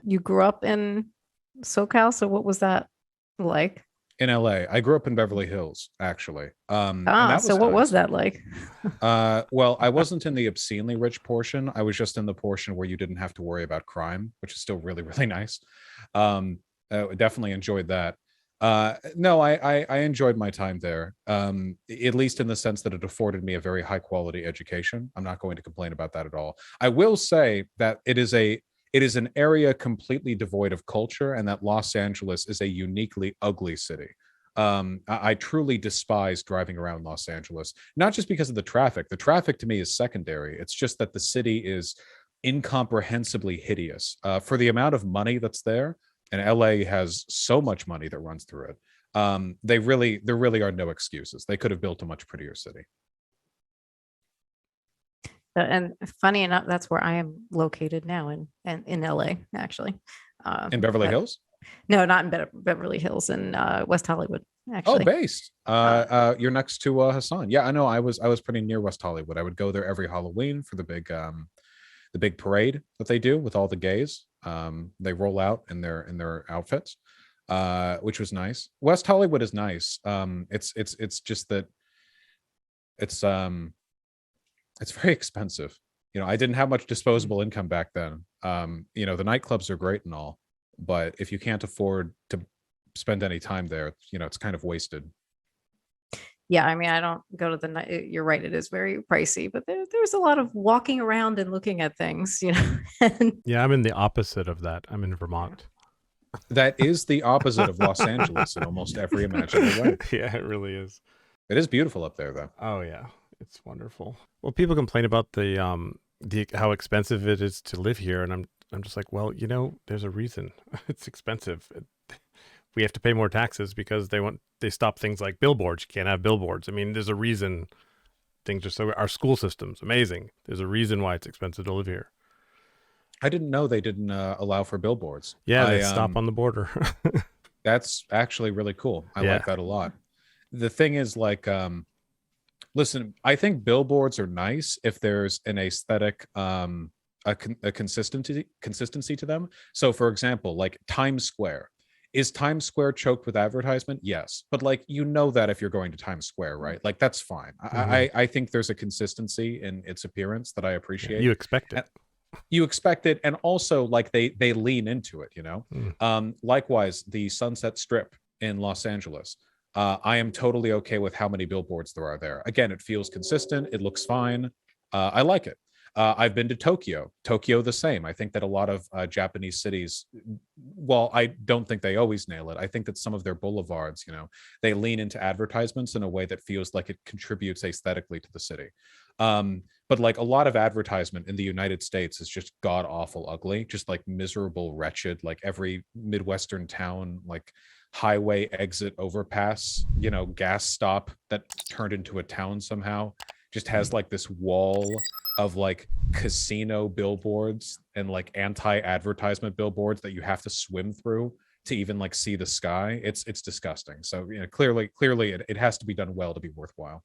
you grew up in SoCal, so what was that like? In LA. I grew up in Beverly Hills, actually. And that So was what was nice. that like? Well, I wasn't in the obscenely rich portion. I was just in the portion where you didn't have to worry about crime, which is still really, really nice. Definitely enjoyed that. No, I enjoyed my time there. At least in the sense that it afforded me a very high quality education. I'm not going to complain about that at all. I will say that it is an area completely devoid of culture, and that Los Angeles is a uniquely ugly city. I truly despise driving around Los Angeles, not just because of the traffic. The traffic to me is secondary. It's just that the city is incomprehensibly hideous for the amount of money that's there. And LA has so much money that runs through it. There really are no excuses. They could have built a much prettier city. And funny enough, that's where I am located now in LA, actually. In Beverly But Hills? no, not in Beverly Hills, in West Hollywood, Oh, actually. based. You're next to Hassan. Yeah, I know. I was pretty near West Hollywood. I would go there every Halloween for the big parade that they do with all the gays. They roll out in their outfits, which was nice. West Hollywood is nice. It's just that it's it's very expensive. You know, I didn't have much disposable income back then. You know, the nightclubs are great and all, but if you can't afford to spend any time there, you know, it's kind of wasted. Yeah, I mean, I don't go to the night. You're right, it is very pricey, but there's a lot of walking around and looking at things, you know. And Yeah, I'm in the opposite of that. I'm in Vermont. That is the opposite of Los Angeles in almost every imaginable way. Yeah, it really is. It is beautiful up there, though. Oh yeah, it's wonderful. Well, people complain about the how expensive it is to live here, and I'm just like, well, you know, there's a reason it's expensive. We have to pay more taxes because they stop things like billboards. You can't have billboards. I mean, there's a reason things are so. Our school system's amazing. There's a reason why it's expensive to live here. I didn't know they didn't allow for billboards. Yeah, they stop on the border. That's actually really cool. I Yeah. like that a lot. The thing is, like, listen, I think billboards are nice if there's an aesthetic, a consistency to them. So, for example, like Times Square. Is Times Square choked with advertisement? Yes, but like you know that if you're going to Times Square, right? Like that's fine. I think there's a consistency in its appearance that I Yeah, appreciate. you expect it. You expect it, and also like they lean into it, you know. Mm. Likewise, the Sunset Strip in Los Angeles, I am totally okay with how many billboards there are there. Again, it feels consistent, it looks fine. I like it. I've been to Tokyo the same. I think that a lot of Japanese cities, well, I don't think they always nail it. I think that some of their boulevards, you know, they lean into advertisements in a way that feels like it contributes aesthetically to the city. But like a lot of advertisement in the United States is just god awful ugly, just like miserable, wretched, like every Midwestern town, like highway exit overpass, you know, gas stop that turned into a town somehow, just has like this wall of like casino billboards and like anti-advertisement billboards that you have to swim through to even like see the sky. It's disgusting. So, you know, clearly it has to be done well to be worthwhile.